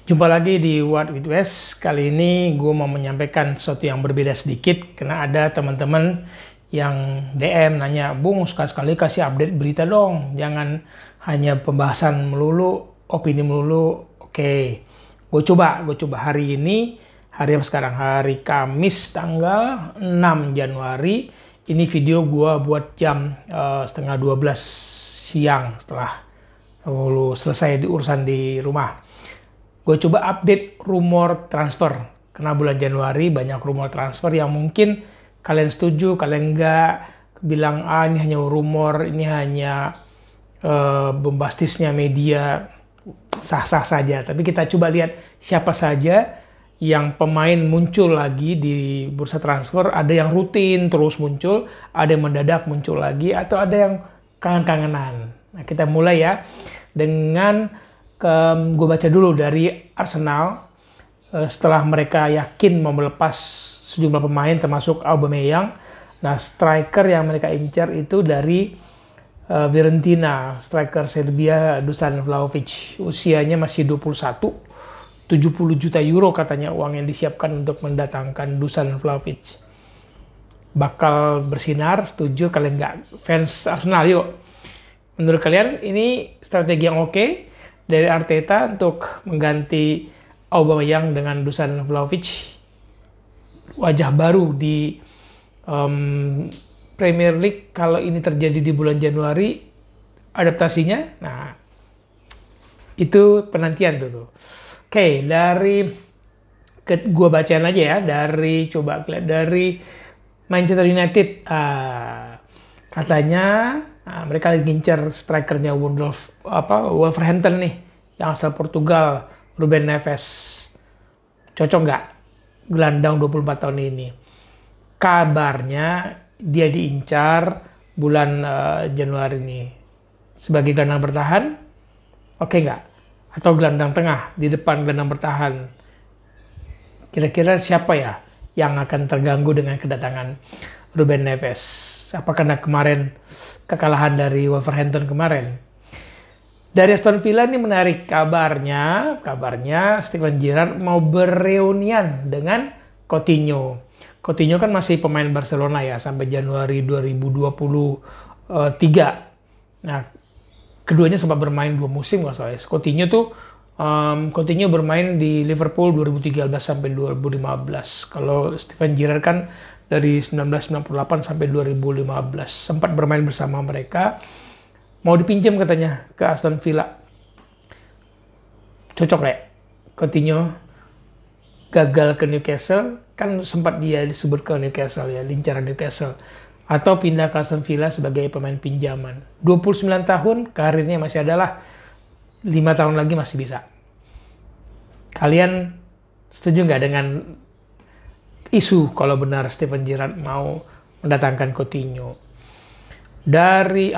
Jumpa lagi di What with West. Kali ini gue mau menyampaikan sesuatu yang berbeda sedikit karena ada teman-teman yang DM nanya, "Bung, sekali-sekali kasih update berita dong. Jangan hanya pembahasan melulu, opini melulu." Oke, gue coba hari ini, hari apa sekarang? Hari Kamis tanggal 6 Januari. Ini video gue buat jam setengah 12 siang setelah selesai urusan di rumah. Gue coba update rumor transfer. Karena bulan Januari banyak rumor transfer yang mungkin kalian setuju, kalian enggak. Bilang, ini hanya rumor, ini hanya bombastisnya media, sah-sah saja. Tapi kita coba lihat siapa saja yang pemain muncul lagi di bursa transfer. Ada yang rutin terus muncul, ada yang mendadak muncul lagi, atau ada yang kangen-kangenan. Nah, kita mulai ya dengan gue baca dulu dari Arsenal. Setelah mereka yakin mau melepas sejumlah pemain termasuk Aubameyang. Nah, striker yang mereka incar itu dari Fiorentina, striker Serbia Dusan Vlahovic. Usianya masih 21, 70 juta euro katanya uang yang disiapkan untuk mendatangkan Dusan Vlahovic. Bakal bersinar, setuju? Kalian nggak fans Arsenal? Yuk, menurut kalian ini strategi yang oke dari Arteta untuk mengganti Aubameyang dengan Dusan Vlahovic, wajah baru di Premier League. Kalau ini terjadi di bulan Januari, adaptasinya, nah itu penantian tuh. Oke, gua bacain aja ya, coba lihat dari Manchester United. Katanya mereka lagi ngincer strikernya Wolverhampton nih, yang asal Portugal, Ruben Neves. Cocok nggak gelandang 24 tahun ini? Kabarnya dia diincar bulan Januari ini sebagai gelandang bertahan. Oke nggak? Atau gelandang tengah di depan gelandang bertahan. Kira-kira siapa ya yang akan terganggu dengan kedatangan Ruben Neves? Apa karena kemarin kekalahan dari Wolverhampton kemarin? Dari Aston Villa ini menarik kabarnya Steven Gerrard mau bereunian dengan Coutinho. Coutinho kan masih pemain Barcelona ya sampai Januari 2023. Nah, keduanya sempat bermain 2 musim nggak salah. Coutinho bermain di Liverpool 2013 sampai 2015. Kalau Steven Gerrard kan dari 1998 sampai 2015 sempat bermain bersama mereka. Mau dipinjam katanya ke Aston Villa. Cocok ya? Coutinho gagal ke Newcastle, kan sempat dia disebut ke Newcastle ya, lincaran Newcastle. Atau pindah ke Aston Villa sebagai pemain pinjaman. 29 tahun, karirnya masih adalah 5 tahun lagi masih bisa. Kalian setuju nggak dengan isu kalau benar Steven Gerrard mau mendatangkan Coutinho? Dari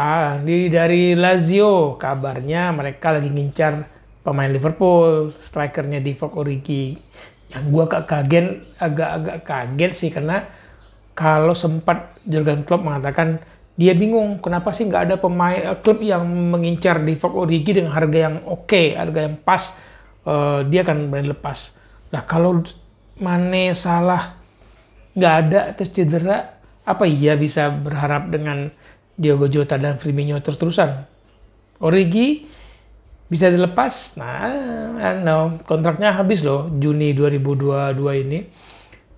Lazio kabarnya mereka lagi ngincar pemain Liverpool, strikernya Divock Origi. Yang gue agak kaget sih, karena kalau sempat Jurgen Klopp mengatakan dia bingung kenapa sih nggak ada pemain klub yang mengincar Divock Origi dengan harga yang oke, harga yang pas, dia akan berani lepas. Nah, kalau Mane, Salah nggak ada terus cedera, apa iya bisa berharap dengan Diogo Jota dan Firmino terus-terusan? Origi bisa dilepas? Nah, kontraknya habis loh Juni 2022 ini.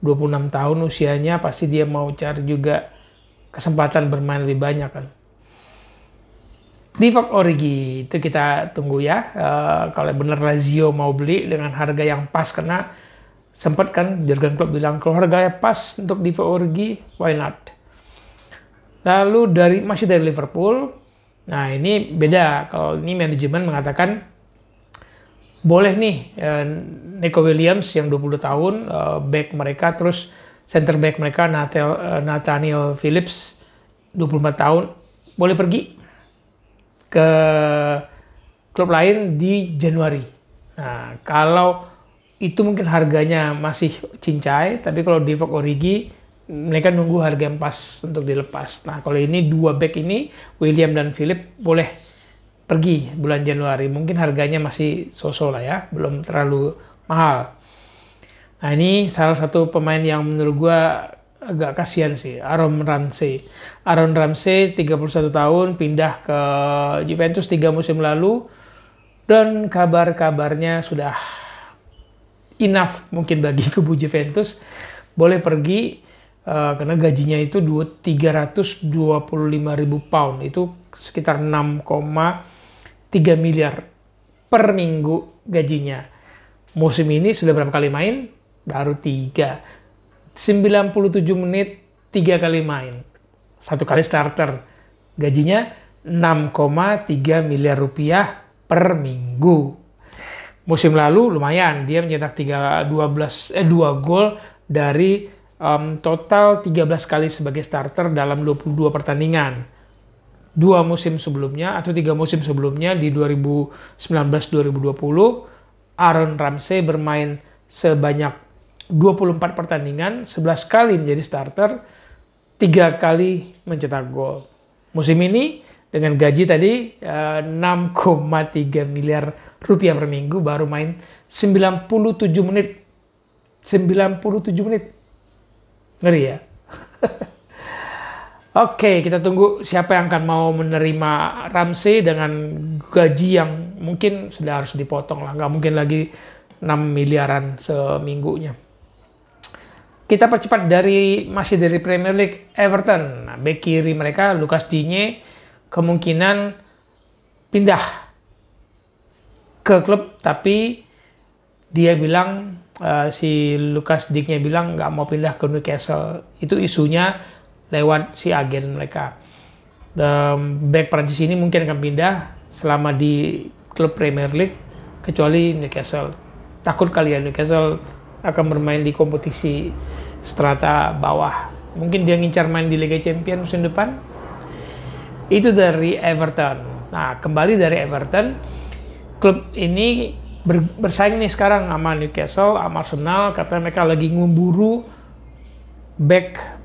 26 tahun usianya, pasti dia mau cari juga kesempatan bermain lebih banyak kan. Divock Origi itu kita tunggu ya. Kalau benar Lazio mau beli dengan harga yang pas, karena sempat kan Jurgen Klopp bilang kalau harganya pas untuk Divock Origi, why not? Lalu masih dari Liverpool. Nah, ini beda. Kalau ini manajemen mengatakan boleh nih Neco Williams yang 20 tahun, back mereka, terus center back mereka Nathaniel Phillips 24 tahun boleh pergi ke klub lain di Januari. Nah, kalau itu mungkin harganya masih cincai, tapi kalau Divock Origi mereka nunggu harga yang pas untuk dilepas. Nah, kalau ini 2 back ini, William dan Philip, boleh pergi bulan Januari. Mungkin harganya masih so-so lah ya, belum terlalu mahal. Nah ini salah satu pemain yang menurut gua agak kasihan sih, Aaron Ramsey. Aaron Ramsey 31 tahun, pindah ke Juventus 3 musim lalu, dan kabar-kabarnya sudah enough mungkin bagi kubu Juventus, boleh pergi karena gajinya itu 325.000 pound, itu sekitar 6,3 miliar per minggu gajinya. Musim ini sudah berapa kali main? Baru 3. 97 menit 3 kali main. 1 kali starter. Gajinya 6,3 miliar rupiah per minggu. Musim lalu lumayan, dia mencetak 2 gol dari total 13 kali sebagai starter dalam 22 pertandingan. 3 musim sebelumnya di 2019-2020, Aaron Ramsey bermain sebanyak 24 pertandingan, 11 kali menjadi starter, 3 kali mencetak gol. Musim ini dengan gaji tadi 6,3 miliar rupiah per minggu, baru main 97 menit. 97 menit. Ngeri ya? Oke, kita tunggu siapa yang akan mau menerima Ramsey dengan gaji yang mungkin sudah harus dipotong lah. Nggak mungkin lagi 6 miliaran seminggunya. Kita percepat masih dari Premier League, Everton. Nah, bek kiri mereka, Lucas Digne, kemungkinan pindah ke klub, tapi dia bilang, si Lucas Digne bilang nggak mau pindah ke Newcastle. Itu isunya lewat si agen mereka. Bek Prancis ini mungkin akan pindah selama di klub Premier League, kecuali Newcastle. Takut kalian Newcastle akan bermain di kompetisi strata bawah. Mungkin dia ngincar main di Liga Champions musim depan. Itu dari Everton. Nah, kembali dari Everton, klub ini bersaing nih sekarang sama Newcastle, sama Arsenal. Katanya mereka lagi memburu back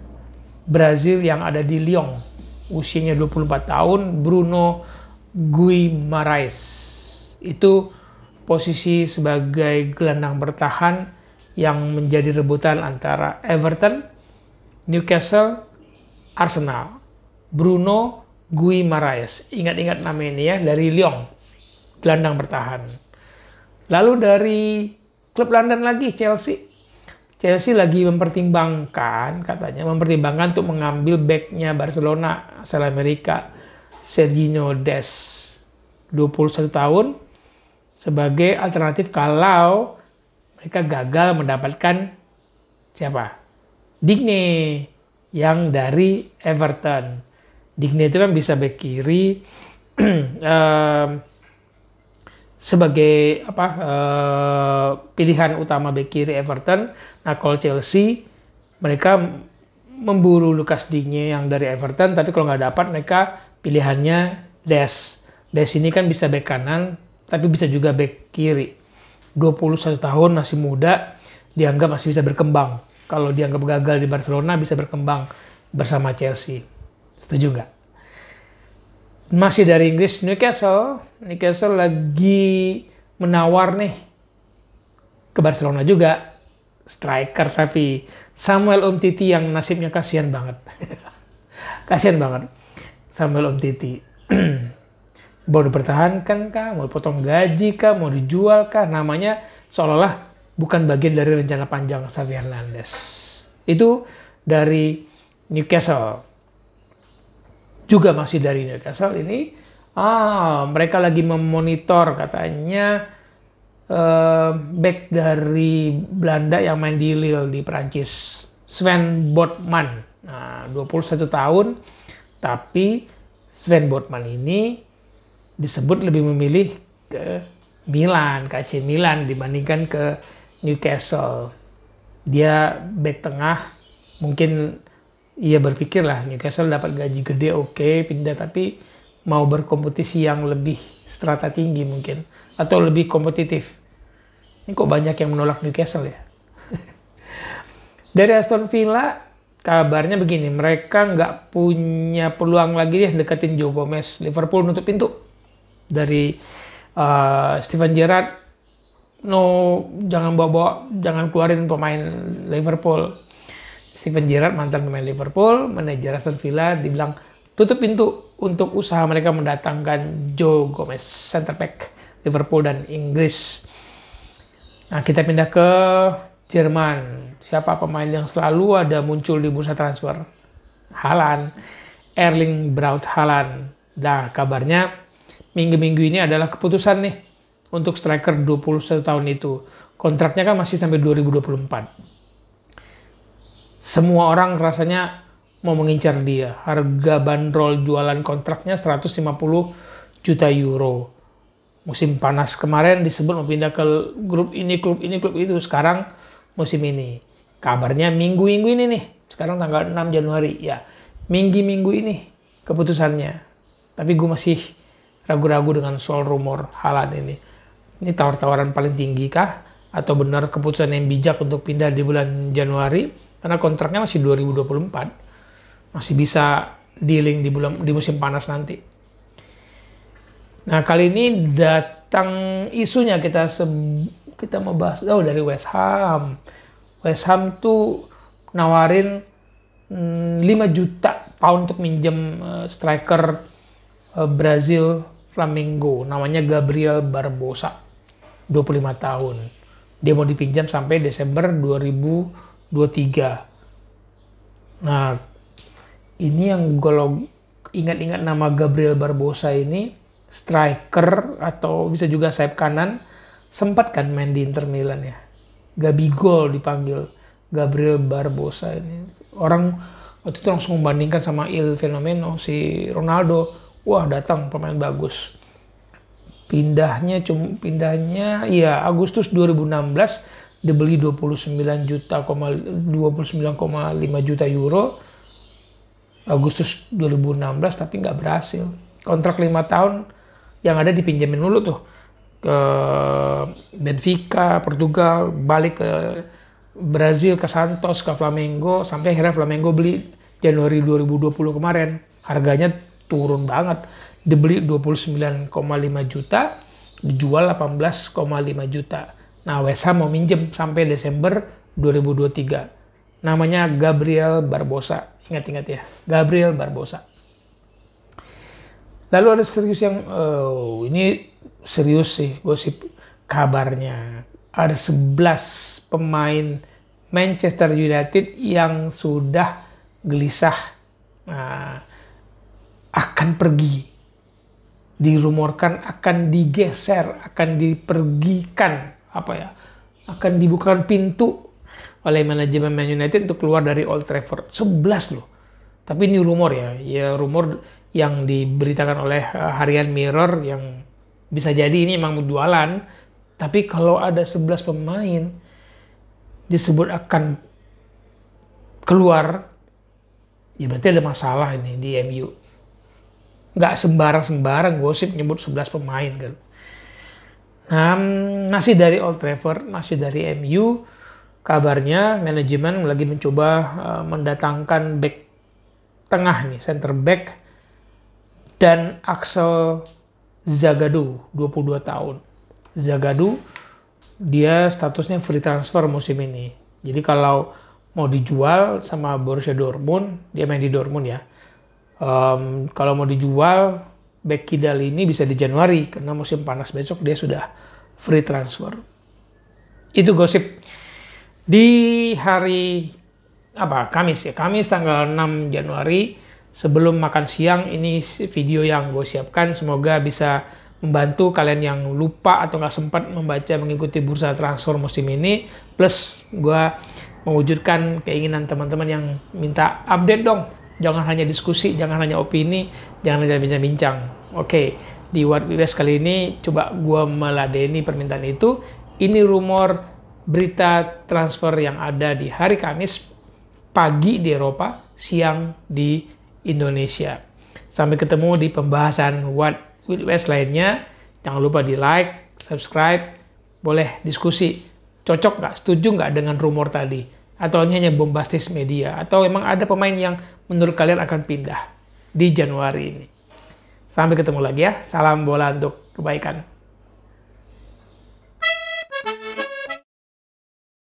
Brazil yang ada di Lyon, usianya 24 tahun, Bruno Guimaraes. Itu posisi sebagai gelandang bertahan yang menjadi rebutan antara Everton, Newcastle, Arsenal. Bruno Guimaraes, ingat-ingat nama ini ya, dari Lyon, gelandang bertahan. Lalu dari klub London lagi, Chelsea lagi mempertimbangkan untuk mengambil backnya Barcelona asal Amerika, Serginho Dest, 21 tahun, sebagai alternatif kalau mereka gagal mendapatkan siapa? Digne yang dari Everton. Digne itu kan bisa back kiri, sebagai pilihan utama bek kiri Everton. Nah, kalau Chelsea mereka memburu Lucas Digne yang dari Everton, tapi kalau nggak dapat mereka pilihannya Dest. Dest ini kan bisa bek kanan, tapi bisa juga bek kiri. 21 tahun, masih muda, dianggap masih bisa berkembang. Kalau dianggap gagal di Barcelona, bisa berkembang bersama Chelsea. Setuju nggak? Masih dari Inggris, Newcastle lagi menawar nih ke Barcelona juga, striker tapi Samuel Umtiti yang nasibnya kasihan banget. Kasihan banget Samuel Umtiti. Mau dipertahankan kah, mau potong gaji kah, mau dijual kah, namanya seolah-olah bukan bagian dari rencana panjang Xavi Hernandez. Itu dari Newcastle. Juga masih dari Newcastle ini, mereka lagi memonitor katanya back dari Belanda yang main di Lille di Prancis, Sven Botman. Nah, 21 tahun, tapi Sven Botman ini disebut lebih memilih ke Milan, ke AC Milan dibandingkan ke Newcastle. Dia back tengah, mungkin ia berpikir lah Newcastle dapat gaji gede, oke, pindah, tapi mau berkompetisi yang lebih strata tinggi mungkin, atau lebih kompetitif. Ini kok banyak yang menolak Newcastle ya. Dari Aston Villa, kabarnya begini, mereka nggak punya peluang lagi ya deketin Joe Gomez. Liverpool nutup pintu. dari Steven Gerrard, jangan keluarin pemain Liverpool. Steven Gerrard mantan pemain Liverpool, manajer Aston Villa, dibilang tutup pintu untuk usaha mereka mendatangkan Joe Gomez, center back Liverpool dan Inggris. Nah, kita pindah ke Jerman. Siapa pemain yang selalu ada muncul di bursa transfer? Haaland, Erling Braut Haaland. Nah, kabarnya minggu-minggu ini adalah keputusan nih untuk striker 21 tahun itu. Kontraknya kan masih sampai 2024. Semua orang rasanya mau mengincar dia. Harga bandrol jualan kontraknya 150 juta euro. Musim panas kemarin disebut mau pindah ke klub ini, klub itu. Sekarang musim ini. Kabarnya minggu-minggu ini nih. Sekarang tanggal 6 Januari. Ya, minggu ini keputusannya. Tapi gue masih ragu-ragu dengan soal rumor Haaland ini. Ini tawar-tawaran paling tinggi kah? Atau benar keputusan yang bijak untuk pindah di bulan Januari? Karena kontraknya masih 2024. Masih bisa dealing di musim panas nanti. Nah, kali ini datang isunya kita mau bahas dari West Ham. West Ham tuh nawarin 5 juta pound untuk minjem striker Brazil Flamengo, namanya Gabriel Barbosa, 25 tahun. Dia mau dipinjam sampai Desember 2023. Nah, ini yang kalau ingat-ingat nama Gabriel Barbosa ini, striker atau bisa juga sayap kanan, sempat kan main di Inter Milan ya. Gabigol dipanggil Gabriel Barbosa ini. Orang waktu itu langsung membandingkan sama Il Fenomeno, si Ronaldo. Wah, datang pemain bagus. Pindahnya ya Agustus 2016 dibeli 29,5 juta euro. Agustus 2016 tapi nggak berhasil. Kontrak 5 tahun yang ada dipinjemin dulu tuh ke Benfica, Portugal, balik ke Brazil, ke Santos, ke Flamengo, sampai akhirnya Flamengo beli Januari 2020 kemarin. Harganya turun banget. Dibeli 29,5 juta, dijual 18,5 juta. Nah, West Ham mau minjem sampai Desember 2023. Namanya Gabriel Barbosa. Ingat-ingat ya, Gabriel Barbosa. Lalu ada serius yang, ini serius sih gosip kabarnya. Ada 11 pemain Manchester United yang sudah gelisah akan pergi. Dirumorkan akan digeser, akan dipergikan, akan dibukakan pintu oleh manajemen Man United untuk keluar dari Old Trafford. 11 loh. Tapi ini rumor ya rumor yang diberitakan oleh harian Mirror yang bisa jadi ini emang jualan. Tapi kalau ada 11 pemain disebut akan keluar, ya berarti ada masalah ini di MU. Nggak sembarang gosip nyebut 11 pemain kan. Nah, masih dari Old Trafford, masih dari MU, kabarnya manajemen lagi mencoba mendatangkan back tengah nih, center back, dan Axel Zagadou, 22 tahun. Zagadou, dia statusnya free transfer musim ini. Jadi kalau mau dijual sama Borussia Dortmund, dia main di Dortmund ya. Kalau mau dijual, back kidal ini bisa di Januari, karena musim panas besok dia sudah free transfer. Itu gosip di hari Kamis ya. Kamis tanggal 6 Januari. Sebelum makan siang, ini video yang gue siapkan. Semoga bisa membantu kalian yang lupa atau nggak sempat mengikuti bursa transfer musim ini. Plus gue mewujudkan keinginan teman-teman yang minta update dong. Jangan hanya diskusi, jangan hanya opini, jangan hanya bincang-bincang. Oke, di What We Best kali ini coba gue meladeni permintaan itu. Ini rumor berita transfer yang ada di hari Kamis, pagi di Eropa, siang di Indonesia. Sampai ketemu di pembahasan What We Best lainnya. Jangan lupa di like, subscribe, boleh diskusi. Cocok nggak, setuju nggak dengan rumor tadi? Atau ini hanya bombastis media? Atau memang ada pemain yang menurut kalian akan pindah di Januari ini? Sampai ketemu lagi ya. Salam bola untuk kebaikan.